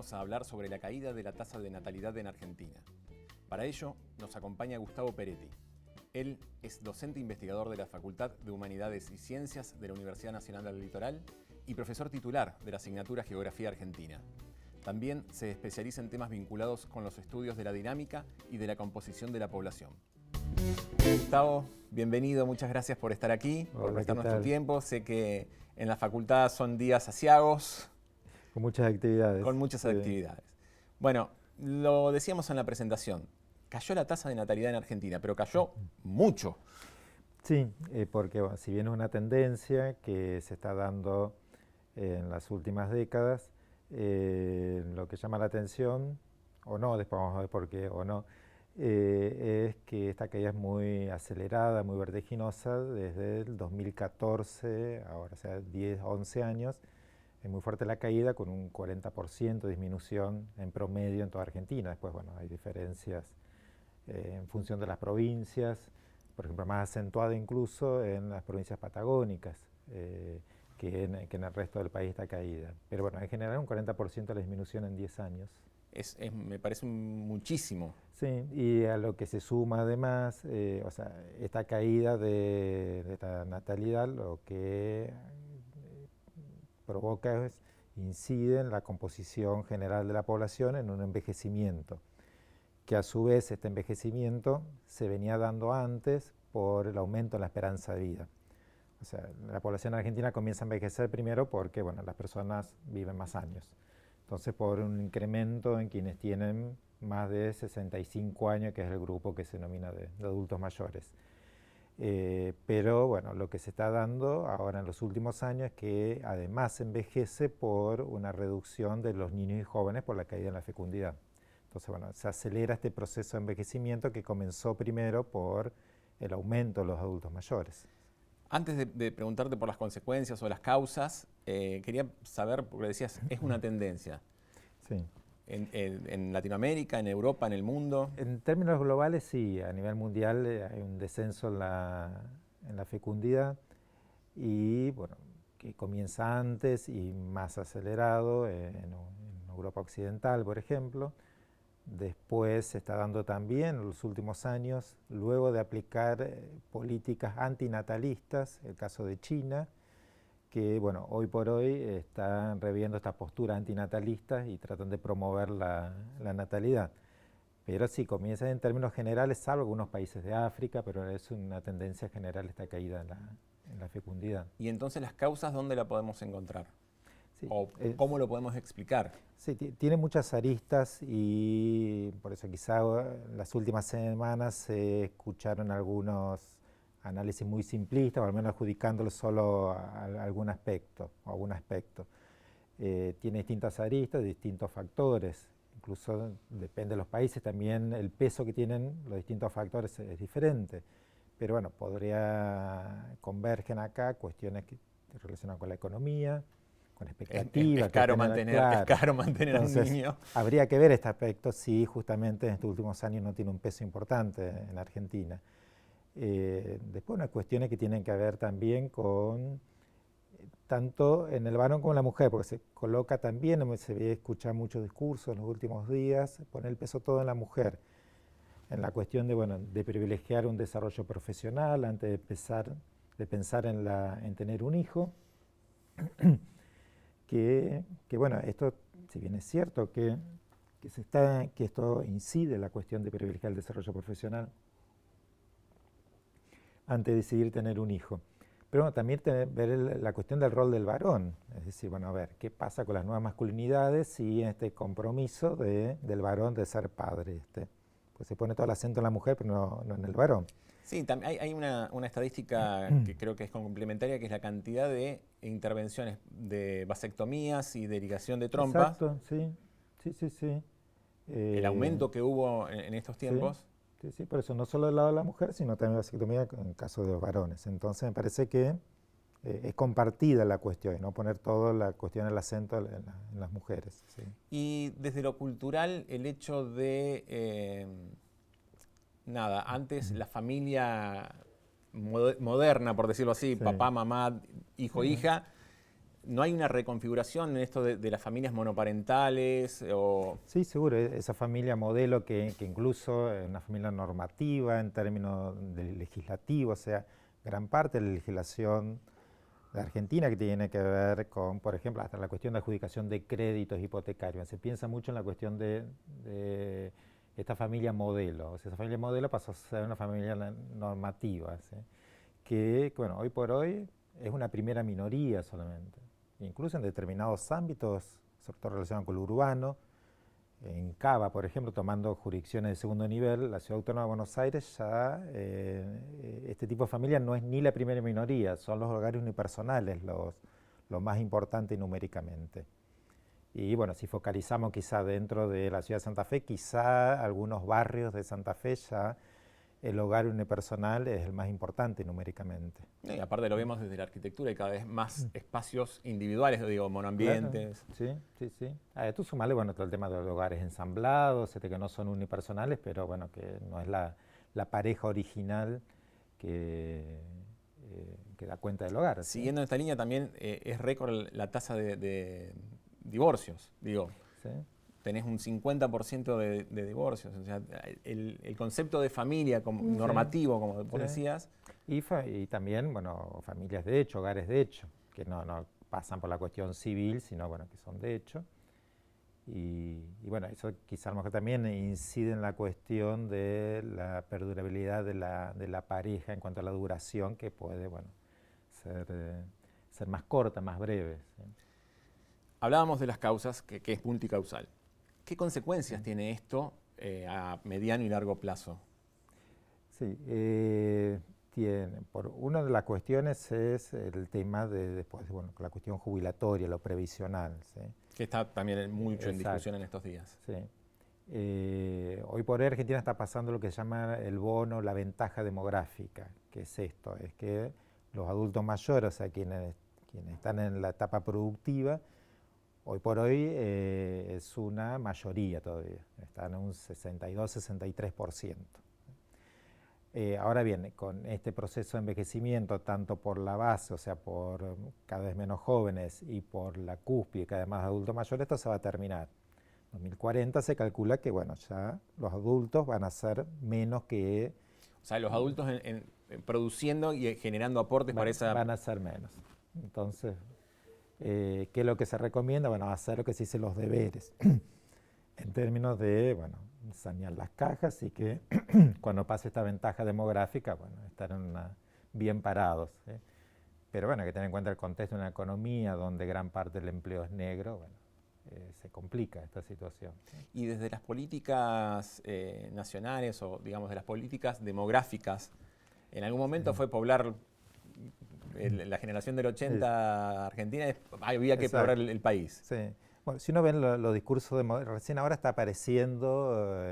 vamos a hablar sobre la caída de la tasa de natalidad en Argentina. Para ello nos acompaña Gustavo Peretti. Él es docente investigador de la Facultad de Humanidades y Ciencias de la Universidad Nacional del Litoral y profesor titular de la asignatura Geografía Argentina. También se especializa en temas vinculados con los estudios de la dinámica y de la composición de la población. Gustavo, bienvenido, muchas gracias por estar aquí, por prestarnos tu tiempo. Sé que en la facultad son días aciagos. Con muchas actividades. Con muchas actividades. Bueno, lo decíamos en la presentación, cayó la tasa de natalidad en Argentina, pero cayó mucho. Sí, porque bueno, si bien es una tendencia que se está dando en las últimas décadas, lo que llama la atención, o no, después vamos a ver por qué o no, es que esta caída es muy acelerada, muy vertiginosa desde el 2014, ahora, o sea, 10, 11 años. Es muy fuerte la caída, con un 40% de disminución en promedio en toda Argentina. Después, bueno, hay diferencias en función de las provincias, por ejemplo, más acentuada incluso en las provincias patagónicas, que en el resto del país está caída. Pero bueno, en general un 40% de la disminución en 10 años. Me parece muchísimo. Sí, y a lo que se suma además, o sea, esta caída de esta natalidad, lo que provoca es, incide en la composición general de la población en un envejecimiento, que a su vez este envejecimiento se venía dando antes por el aumento en la esperanza de vida. O sea, la población argentina comienza a envejecer primero porque, bueno, las personas viven más años. Entonces, por un incremento en quienes tienen más de 65 años, que es el grupo que se denomina de adultos mayores. Pero bueno, lo que se está dando ahora en los últimos años es que además se envejece por una reducción de los niños y jóvenes por la caída en la fecundidad. Entonces, bueno, se acelera este proceso de envejecimiento que comenzó primero por el aumento de los adultos mayores. Antes de preguntarte por las consecuencias o las causas, quería saber, porque decías, es una tendencia. Sí. En Latinoamérica, en Europa, en el mundo. En términos globales, sí, a nivel mundial hay un descenso en la fecundidad y, bueno, que comienza antes y más acelerado en Europa Occidental, por ejemplo. Después se está dando también en los últimos años, luego de aplicar políticas antinatalistas, el caso de China, que bueno, hoy por hoy están reviendo esta postura antinatalista y tratan de promover la natalidad. Pero sí, comienza en términos generales, salvo algunos países de África, pero es una tendencia general esta caída en la fecundidad. ¿Y entonces las causas dónde la podemos encontrar? Sí, ¿O cómo lo podemos explicar? Sí, tiene muchas aristas y por eso quizá en las últimas semanas se escucharon algunos análisis muy simplistas, o al menos adjudicándolo solo a algún aspecto. Tiene distintas aristas, distintos factores, incluso depende de los países, también el peso que tienen los distintos factores es diferente. Pero bueno, convergen acá cuestiones que relacionadas con la economía, con expectativas. Es caro mantener a un Entonces, niño. habría que ver este aspecto si justamente en estos últimos años no tiene un peso importante en Argentina. Después unas cuestiones que tienen que ver también con, tanto en el varón como en la mujer, porque se coloca también, se ve escuchar muchos discursos en los últimos días, poner el peso todo en la mujer, en la cuestión de, bueno, de privilegiar un desarrollo profesional antes de pensar en tener un hijo. Que bueno, esto, si bien es cierto que esto incide en la cuestión de privilegiar el desarrollo profesional antes de decidir tener un hijo. Pero bueno, también ver la cuestión del rol del varón, es decir, bueno, a ver, ¿qué pasa con las nuevas masculinidades y este compromiso del varón de ser padre? Pues se pone todo el acento en la mujer, pero no en el varón. Sí, hay una estadística que creo que es complementaria, que es la cantidad de intervenciones de vasectomías y de ligación de trompas. Exacto, sí. El aumento que hubo en estos tiempos. Sí, por eso no solo del lado de la mujer, sino también vasectomía en el caso de los varones. Entonces me parece que es compartida la cuestión y no poner toda la cuestión, el acento en las mujeres. Sí. Y desde lo cultural, el hecho de... antes la familia moderna, por decirlo así, papá, mamá, hijo, hija, ¿no hay una reconfiguración en esto de las familias monoparentales? Sí, seguro. Esa familia modelo que incluso es una familia normativa en términos de legislativo, o sea, gran parte de la legislación de Argentina que tiene que ver con, por ejemplo, hasta la cuestión de adjudicación de créditos hipotecarios. Se piensa mucho en la cuestión de esta familia modelo. O sea, esa familia modelo pasó a ser una familia normativa, ¿sí? Que, bueno, hoy por hoy es una primera minoría solamente. Incluso en determinados ámbitos, sobre todo relacionados con lo urbano, en Cava, por ejemplo, tomando jurisdicciones de segundo nivel, la Ciudad Autónoma de Buenos Aires ya este tipo de familia no es ni la primera minoría, son los hogares unipersonales los más importantes numéricamente. Y bueno, si focalizamos quizá dentro de la ciudad de Santa Fe, quizá algunos barrios de Santa Fe ya el hogar unipersonal es el más importante numéricamente. Y aparte lo vemos desde la arquitectura y cada vez más espacios individuales, digo, monoambientes. Claro, sí. A esto sumarle, bueno, todo el tema de los hogares ensamblados, que no son unipersonales, pero bueno, que no es la pareja original que da cuenta del hogar. Siguiendo esta línea también es récord la tasa de divorcios, digo. ¿Sí? Tenés un 50% de divorcios. O sea, el concepto de familia como normativo, como vos decías. Y también, bueno, familias de hecho, hogares de hecho, que no pasan por la cuestión civil, sino, bueno, que son de hecho. Y bueno, eso quizá a lo mejor también incide en la cuestión de la perdurabilidad de la pareja en cuanto a la duración, que puede, bueno, ser más corta, más breve. ¿Sí? Hablábamos de las causas, que es multicausal. ¿Qué consecuencias tiene esto a mediano y largo plazo? Sí, una de las cuestiones es el tema después, bueno, la cuestión jubilatoria, lo previsional. ¿Sí? Que está también mucho en discusión en estos días. Sí. Hoy por hoy Argentina está pasando lo que se llama el bono, la ventaja demográfica. ¿Qué es esto? Es que los adultos mayores, o sea, quienes están en la etapa productiva, hoy por hoy es una mayoría todavía, están en un 62-63%. Ahora bien, con este proceso de envejecimiento, tanto por la base, o sea, por cada vez menos jóvenes, y por la cúspide, cada vez más adultos mayores, esto se va a terminar. En 2040 se calcula que, bueno, ya los adultos van a ser menos que... O sea, los adultos produciendo y generando aportes para esa... Van a ser menos. Entonces... ¿qué es lo que se recomienda? Bueno, hacer lo que se dice los deberes, en términos de, bueno, sanear las cajas y que cuando pase esta ventaja demográfica, bueno, estar bien parados. ¿Sí? Pero bueno, hay que tener en cuenta el contexto de una economía donde gran parte del empleo es negro, bueno, se complica esta situación. ¿Sí? Y desde las políticas nacionales o, digamos, de las políticas demográficas, ¿en algún momento fue poblar... la generación del 80 argentina, había que poblar el país? Sí. Bueno, si uno ve los discursos, recién ahora está apareciendo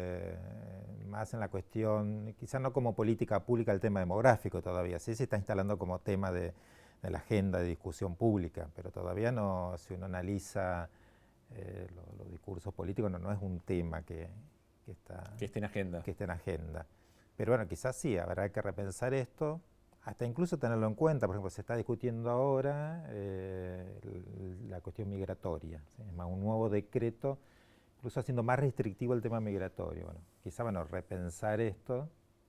más en la cuestión, quizás no como política pública el tema demográfico todavía, sí se está instalando como tema de la agenda de discusión pública, pero todavía no, si uno analiza los discursos políticos, no es un tema que esté en agenda. Que esté en agenda. Pero bueno, quizás sí, habrá que repensar esto, hasta incluso tenerlo en cuenta. Por ejemplo, se está discutiendo ahora la cuestión migratoria, ¿sí? Es más, un nuevo decreto, incluso haciendo más restrictivo el tema migratorio. Bueno, quizá, bueno, repensar esto,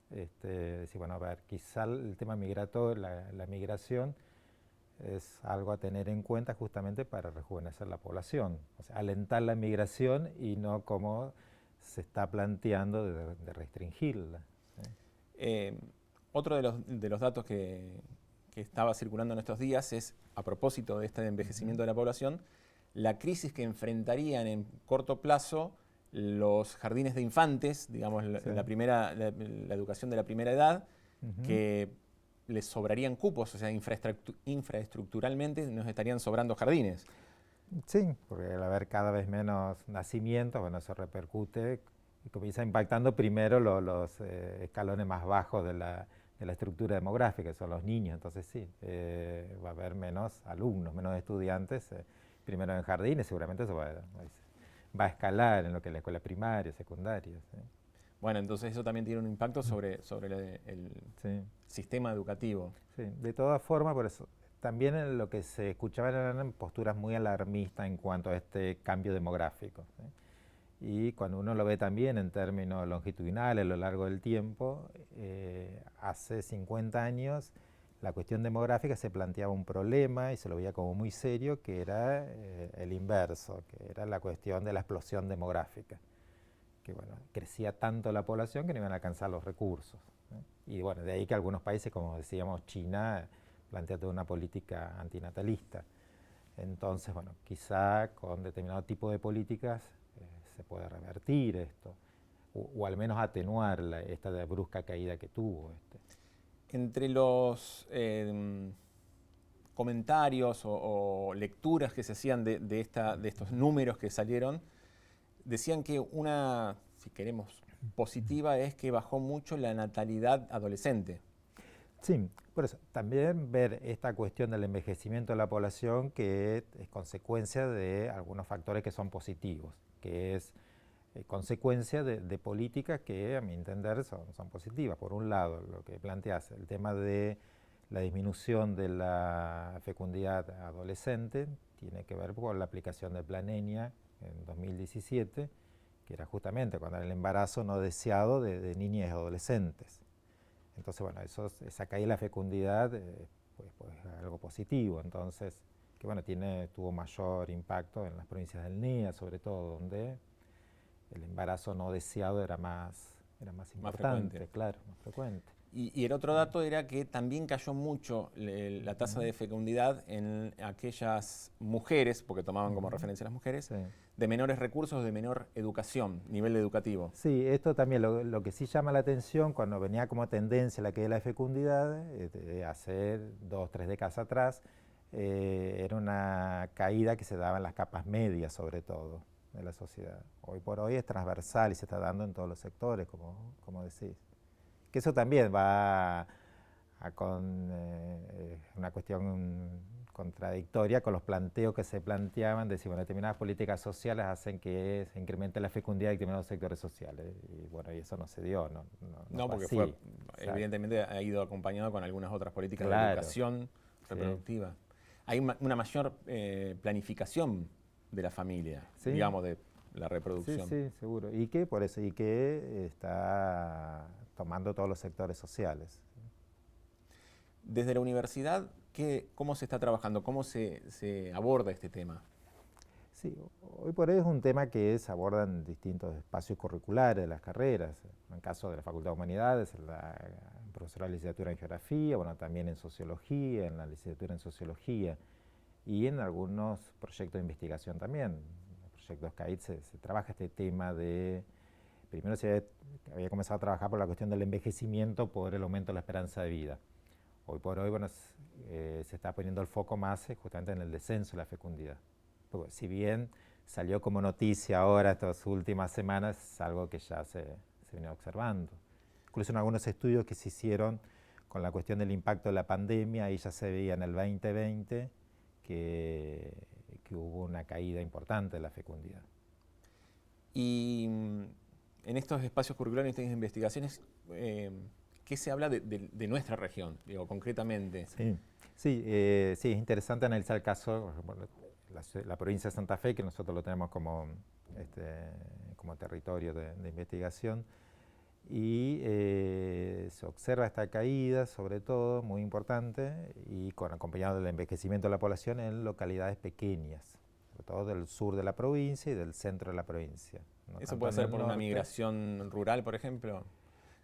decir, bueno, a ver, quizá el tema migratorio, la migración, es algo a tener en cuenta justamente para rejuvenecer la población. O sea, alentar la migración y no como se está planteando de restringirla. ¿Sí? Otro de los datos que estaba circulando en estos días es, a propósito de este envejecimiento de la población, la crisis que enfrentarían en corto plazo los jardines de infantes, digamos, la educación de la primera edad, que les sobrarían cupos, o sea, infraestructuralmente nos estarían sobrando jardines. Sí, porque al haber cada vez menos nacimientos, bueno, eso repercute y comienza impactando primero los escalones más bajos de la estructura demográfica, que son los niños. Entonces sí, va a haber menos alumnos, menos estudiantes, primero en jardines, seguramente eso va a escalar en lo que es la escuela primaria, secundaria. ¿Sí? Bueno, entonces eso también tiene un impacto sobre el sistema educativo. Sí, de todas formas, por eso también en lo que se escuchaba eran posturas muy alarmistas en cuanto a este cambio demográfico, ¿sí? Y cuando uno lo ve también en términos longitudinales a lo largo del tiempo, hace 50 años la cuestión demográfica se planteaba un problema y se lo veía como muy serio, que era el inverso, que era la cuestión de la explosión demográfica, que bueno, crecía tanto la población que no iban a alcanzar los recursos, ¿eh? Y bueno, de ahí que algunos países, como decíamos, China, plantea toda una política antinatalista. Entonces, bueno, quizá con determinado tipo de políticas se puede revertir esto, o al menos atenuar esta brusca caída que tuvo. Entre los comentarios o lecturas que se hacían de estos números que salieron, decían que una, si queremos, positiva es que bajó mucho la natalidad adolescente. Sí, por eso también ver esta cuestión del envejecimiento de la población que es consecuencia de algunos factores que son positivos, que es consecuencia de políticas que a mi entender son positivas. Por un lado, lo que planteas, el tema de la disminución de la fecundidad adolescente tiene que ver con la aplicación del Plan ENIA en 2017, que era justamente cuando el embarazo no deseado de niñas y adolescentes. Entonces, bueno, esa caída de la fecundidad pues algo positivo. Entonces, que bueno, tuvo mayor impacto en las provincias del NIA, sobre todo, donde el embarazo no deseado era más importante, frecuente. Claro, más frecuente. Y el otro dato era que también cayó mucho la tasa de fecundidad en aquellas mujeres, porque tomaban como referencia a las mujeres, Sí. de menores recursos, de menor educación, nivel educativo. Sí, esto también lo que sí llama la atención cuando venía como tendencia la caída de la fecundidad, hace 2 o 3 décadas atrás, era una caída que se daba en las capas medias sobre todo de la sociedad. Hoy por hoy es transversal y se está dando en todos los sectores, como decís. Que eso también va con una cuestión contradictoria con los planteos que se planteaban de decir, bueno, determinadas políticas sociales hacen que se incremente la fecundidad de determinados sectores sociales. Y bueno, y eso no se dio, No, porque así. evidentemente ha ido acompañado con algunas otras políticas de Claro. educación reproductiva. Sí. Hay una mayor planificación de la familia, Sí. digamos, de la reproducción. Sí, seguro. Y que por eso, está tomando todos los sectores sociales. Desde la universidad, ¿cómo se está trabajando? ¿Cómo se aborda este tema? Sí, hoy por hoy es un tema que se aborda en distintos espacios curriculares de las carreras. En el caso de la Facultad de Humanidades, en la profesora de licenciatura en Geografía, bueno, también en Sociología, en la licenciatura en Sociología y en algunos proyectos de investigación también. En los proyectos CAIT se trabaja este tema de... Primero se había comenzado a trabajar por la cuestión del envejecimiento por el aumento de la esperanza de vida. Hoy por hoy, bueno, se está poniendo el foco más justamente en el descenso de la fecundidad. Porque si bien salió como noticia ahora estas últimas semanas, es algo que ya se viene observando. Incluso en algunos estudios que se hicieron con la cuestión del impacto de la pandemia, ahí ya se veía en el 2020 que hubo una caída importante de la fecundidad. Y en estos espacios curriculares, en estas investigaciones, ¿qué se habla de nuestra región, digo, concretamente? Sí, es interesante analizar el caso, bueno, la provincia de Santa Fe, que nosotros lo tenemos como territorio de investigación, y se observa esta caída, sobre todo, muy importante, y acompañado del envejecimiento de la población en localidades pequeñas, sobre todo del sur de la provincia y del centro de la provincia. No ¿Eso puede ser por una migración rural, por ejemplo?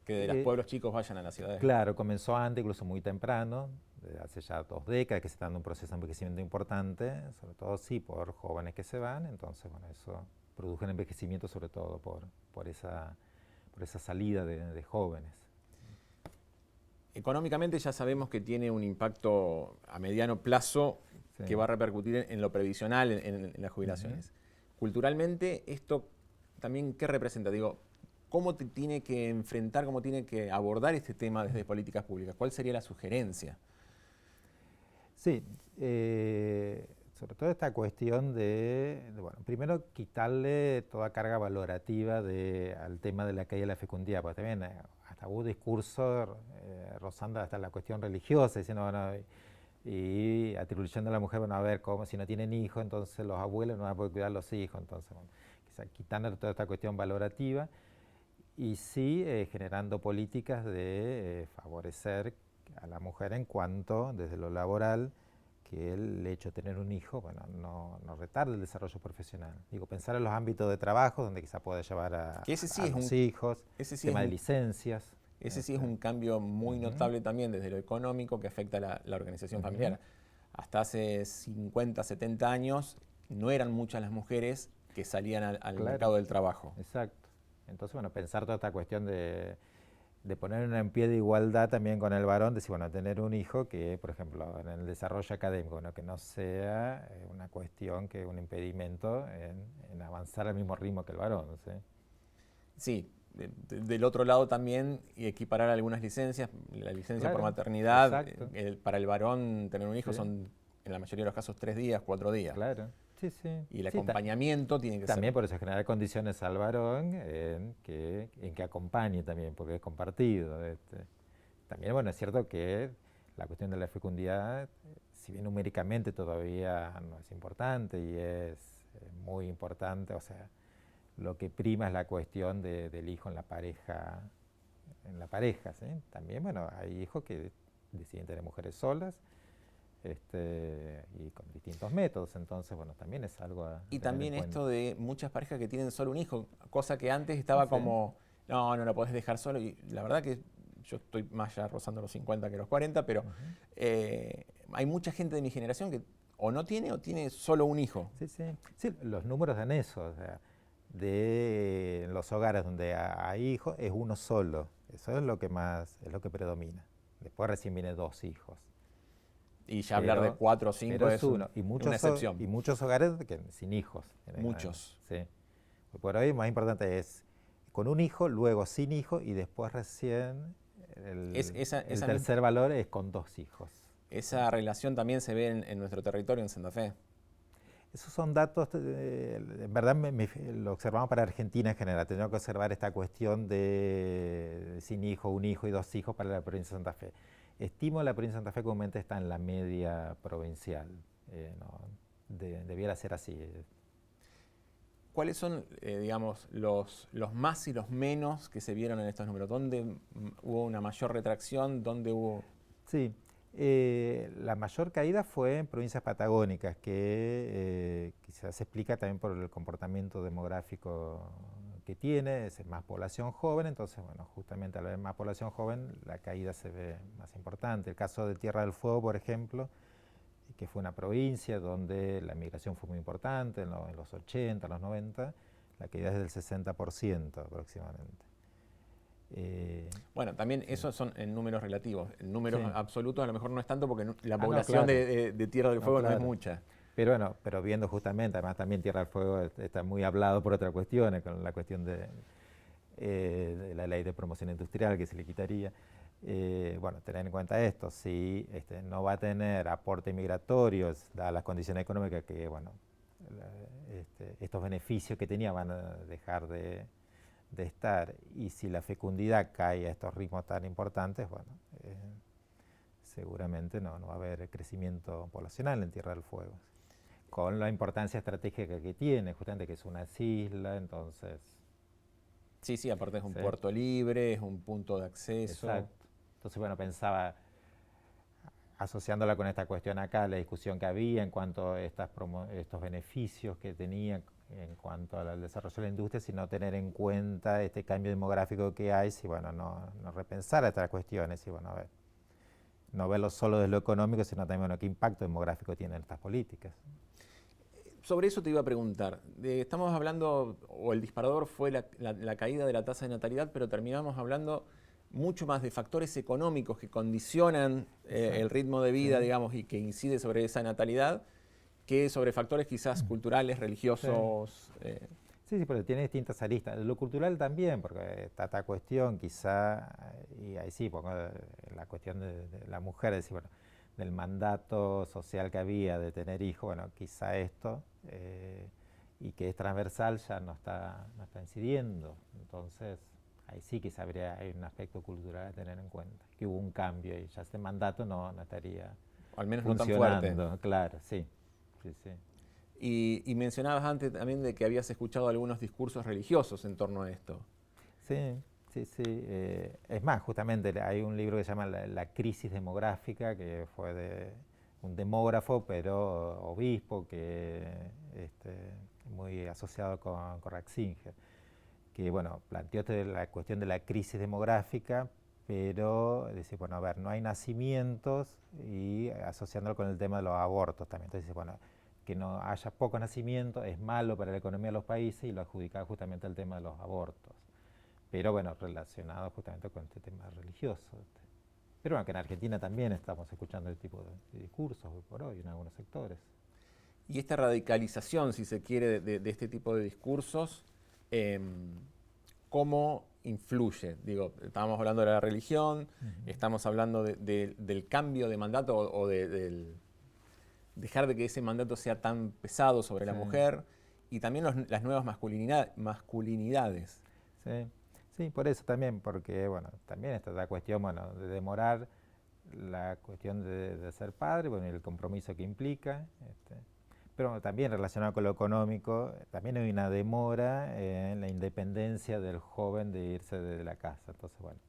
Que de los pueblos chicos vayan a las ciudades. Claro, comenzó antes, incluso muy temprano, hace ya 2 décadas que se está dando un proceso de envejecimiento importante, sobre todo sí por jóvenes que se van, entonces bueno, eso produjo un envejecimiento sobre todo por esa salida de jóvenes. Económicamente ya sabemos que tiene un impacto a mediano plazo que va a repercutir en lo previsional, en las jubilaciones. Culturalmente, esto también, ¿qué representa? Digo, ¿cómo te tiene que enfrentar, cómo tiene que abordar este tema desde políticas públicas? ¿Cuál sería la sugerencia? Sí, sobre todo esta cuestión bueno, primero quitarle toda carga valorativa al tema de la caída de la fecundidad, porque también hasta hubo discursos rozando hasta la cuestión religiosa, diciendo, bueno, y atribuyendo a la mujer, bueno, a ver, cómo si no tienen hijos, entonces los abuelos no van a poder cuidar a los hijos, entonces, bueno, quizá quitando toda esta cuestión valorativa y sí generando políticas de favorecer a la mujer en cuanto, desde lo laboral, que el hecho de tener un hijo, bueno, no retarde el desarrollo profesional. Digo, pensar en los ámbitos de trabajo donde quizá pueda llevar Que ese sí a es los hijos, ese sí es tema de un, licencias. ese sí es un cambio muy notable también desde lo económico que afecta a la organización familiar. Hasta hace 50, 70 años no eran muchas las mujeres que salían al Claro, mercado del trabajo. exacto. Entonces, bueno, pensar toda esta cuestión de poner en pie de igualdad también con el varón, decir, bueno, tener un hijo que, por ejemplo, en el desarrollo académico, ¿no? Que no sea una cuestión, que un impedimento en avanzar al mismo ritmo que el varón, ¿sí? Sí, del otro lado también equiparar algunas licencias, la licencia por Claro, maternidad, exacto. para el varón tener un hijo Sí, son en la mayoría de los casos 3 días, 4 días. claro. Sí, sí. Y el Sí, acompañamiento tiene que ser. también por eso generar condiciones al varón en que acompañe también, porque es compartido. También, bueno, es cierto que la cuestión de la fecundidad, si bien numéricamente todavía no es importante y es muy importante, o sea, lo que prima es la cuestión del hijo en la pareja, ¿sí? También, bueno, hay hijos que deciden tener mujeres solas, y con distintos métodos, entonces, bueno, también es algo a Y tener en también cuenta. esto de muchas parejas que tienen solo un hijo, cosa que antes estaba Sí, como, no, no lo podés dejar solo. Y la verdad que yo estoy más ya rozando los 50 que los 40, pero hay mucha gente de mi generación que o no tiene o tiene solo un hijo. sí, sí. Sí, los números dan eso, o sea, de los hogares donde hay hijos es uno solo, eso es lo que más, es lo que predomina. Después recién viene dos hijos. Y ya hablar de Pero, 4 o 5 pero es es uno. una excepción. Y muchos hogares sin hijos. Muchos. Sí. Por hoy más importante es con un hijo, luego sin hijo y después recién el tercer valor es con dos hijos. Esa relación también se ve en nuestro territorio, en Santa Fe. Esos son datos, en verdad lo observamos para Argentina en general. Tenemos que observar esta cuestión de sin hijo, un hijo y dos hijos para la provincia de Santa Fe. Estimo la provincia de Santa Fe comúnmente está en la media provincial. ¿No? Debiera ser así. ¿Cuáles son, digamos, los más y los menos que se vieron en estos números? ¿Dónde hubo una mayor retracción? ¿Dónde hubo...? Sí, la mayor caída fue en provincias patagónicas, que quizás se explica también por el comportamiento demográfico que tiene, es más población joven, entonces, bueno, justamente al haber más población joven, la caída se ve más importante. El caso de Tierra del Fuego, por ejemplo, que fue una provincia donde la migración fue muy importante, en los 80, los 90, la caída es del 60% aproximadamente. Bueno, también Sí. esos son en números relativos. En números Sí. absolutos a lo mejor no es tanto porque la No, población claro. de Tierra del No, Fuego no es claro. mucha. Pero bueno, pero viendo justamente, además también Tierra del Fuego está muy hablado por otras cuestiones, con la cuestión de la ley de promoción industrial que se le quitaría. Bueno, tener en cuenta esto, si no va a tener aportes migratorios, dadas las condiciones económicas que, bueno, estos beneficios que tenía van a dejar de estar, y si la fecundidad cae a estos ritmos tan importantes, bueno, seguramente no va a haber crecimiento poblacional en Tierra del Fuego, con la importancia estratégica que tiene, justamente que es una isla, entonces... Sí, sí, aparte es un Sí, puerto libre, es un punto de acceso. exacto. Entonces, bueno, pensaba, asociándola con esta cuestión acá, la discusión que había en cuanto a estos beneficios que tenía en cuanto al desarrollo de la industria, sino tener en cuenta este cambio demográfico que hay, si bueno, no repensar estas cuestiones, y bueno, a ver, no verlo solo desde lo económico, sino también bueno, qué impacto demográfico tienen estas políticas. Sobre eso te iba a preguntar. Estamos hablando, o el disparador fue la caída de la tasa de natalidad, pero terminamos hablando mucho más de factores económicos que condicionan el ritmo de vida, Sí. digamos, y que incide sobre esa natalidad, que sobre factores quizás culturales, Sí. religiosos. Sí, sí, porque tiene distintas aristas. Lo cultural también, porque está esta cuestión quizá, y ahí sí, pongo la cuestión de la mujer, es decir, bueno, del mandato social que había de tener hijos, bueno, quizá esto, y que es transversal, ya no está incidiendo. Entonces, ahí sí quizá hay un aspecto cultural a tener en cuenta, que hubo un cambio y ya este mandato no estaría al menos no tan fuerte. Claro, sí. Sí, sí. Y mencionabas antes también de que habías escuchado algunos discursos religiosos en torno a esto. Sí, sí, sí. Es más, justamente hay un libro que se llama La crisis demográfica, que fue de un demógrafo, pero obispo, que muy asociado con Ratzinger, que bueno, planteó la cuestión de la crisis demográfica, pero dice, bueno, a ver, no hay nacimientos, y asociándolo con el tema de los abortos también. Entonces dice, bueno, que no haya pocos nacimientos es malo para la economía de los países, y lo adjudicaba justamente al tema de los abortos. Pero bueno, relacionado justamente con este tema religioso. Pero bueno, que en Argentina también estamos escuchando este tipo de discursos hoy por hoy en algunos sectores. Y esta radicalización, si se quiere, de este tipo de discursos, ¿cómo influye? Digo, estábamos hablando de la religión, estamos hablando del cambio de mandato o del dejar de que ese mandato sea tan pesado sobre la mujer, y también las nuevas masculinidades. Sí. Sí, por eso también, porque bueno, también está la cuestión, bueno, de demorar la cuestión de ser padre, bueno, y el compromiso que implica, pero también relacionado con lo económico, también hay una demora en la independencia del joven de irse de la casa. Entonces, bueno,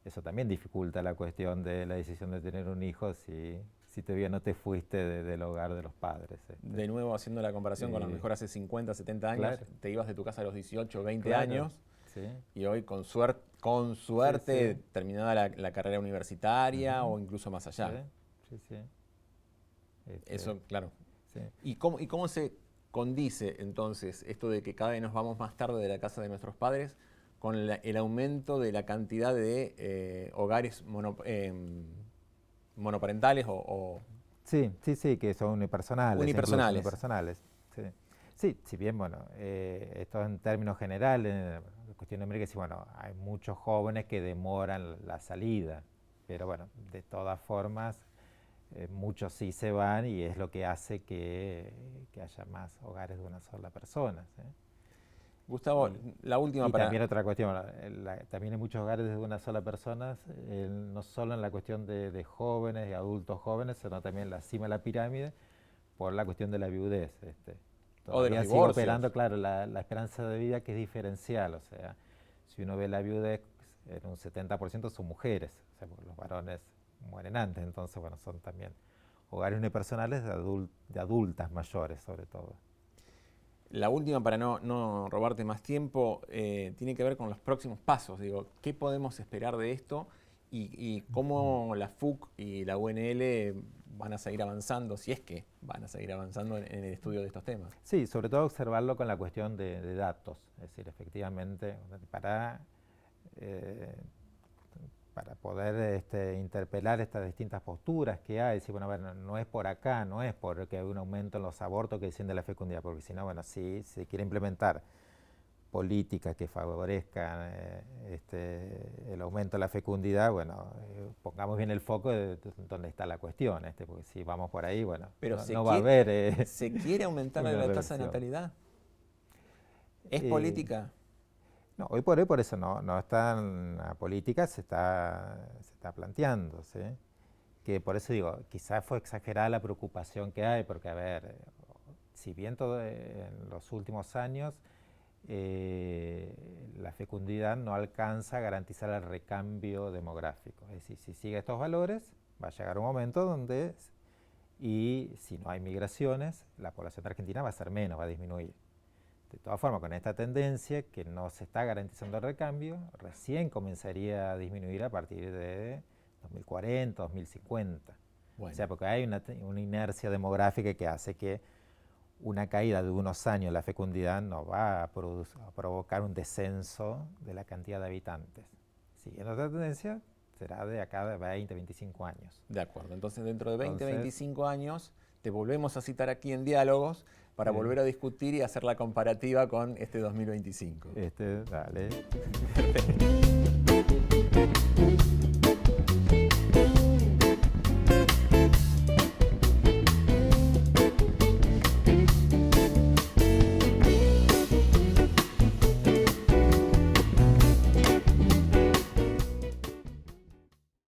eso también dificulta la cuestión de la decisión de tener un hijo si todavía no te fuiste del hogar de los padres. De nuevo, haciendo la comparación con a lo mejor hace 50, 70 años, claro, te ibas de tu casa a los 18, 20 claro, años, sí, y hoy con suerte, sí. terminada la carrera universitaria o incluso más allá. Sí, sí, sí. Eso, claro. Sí. ¿Y cómo se condice entonces esto de que cada vez nos vamos más tarde de la casa de nuestros padres con el aumento de la cantidad de hogares monoparentales o Sí, sí, sí, que son unipersonales. unipersonales? Sí. Sí, si bien, bueno, esto en términos generales, en cuestión numérica, sí, bueno, hay muchos jóvenes que demoran la salida, pero bueno, de todas formas, muchos sí se van, y es lo que hace que haya más hogares de una sola persona, ¿sí? Gustavo, la última para... También otra cuestión, también hay muchos hogares de una sola persona, no solo en la cuestión de jóvenes y adultos jóvenes, sino también la cima de la pirámide, por la cuestión de la viudez. O de los Todavía sigue divorcios. operando, claro, la esperanza de vida, que es diferencial. O sea, si uno ve la viudez, en un 70% son mujeres, o sea, los varones mueren antes. Entonces, bueno, son también hogares unipersonales de adultas mayores, sobre todo. La última, para no robarte más tiempo, tiene que ver con los próximos pasos. Digo, ¿qué podemos esperar de esto y cómo la FUC y la UNL van a seguir avanzando, si es que van a seguir avanzando en el estudio de estos temas? Sí, sobre todo observarlo con la cuestión de datos. Es decir, efectivamente, para poder interpelar estas distintas posturas que hay, decir, bueno, a ver, no es por acá, no es porque hay un aumento en los abortos que desciende la fecundidad, porque si no, bueno, si se quiere implementar políticas que favorezcan el aumento de la fecundidad, bueno, pongamos bien el foco de donde está la cuestión, porque si vamos por ahí, bueno, pero no va a haber... ¿se quiere aumentar la tasa de natalidad? ¿Es política? No, hoy por eso no está en la política, se está planteando, ¿sí? Que por eso digo, quizás fue exagerada la preocupación que hay, porque a ver, si bien todo en los últimos años la fecundidad no alcanza a garantizar el recambio demográfico, es decir, si sigue estos valores, va a llegar un momento donde, y si no hay migraciones, la población argentina va a ser menos, va a disminuir. De todas formas, con esta tendencia que no se está garantizando el recambio, recién comenzaría a disminuir a partir de 2040, 2050. Bueno. O sea, porque hay una inercia demográfica que hace que una caída de unos años en la fecundidad no va a provocar un descenso de la cantidad de habitantes. Siguiendo esta tendencia, será de acá de 20, 25 años. De acuerdo, entonces dentro de 20, 25 años te volvemos a citar aquí en Diálogos para volver a discutir y hacer la comparativa con este 2025. Dale.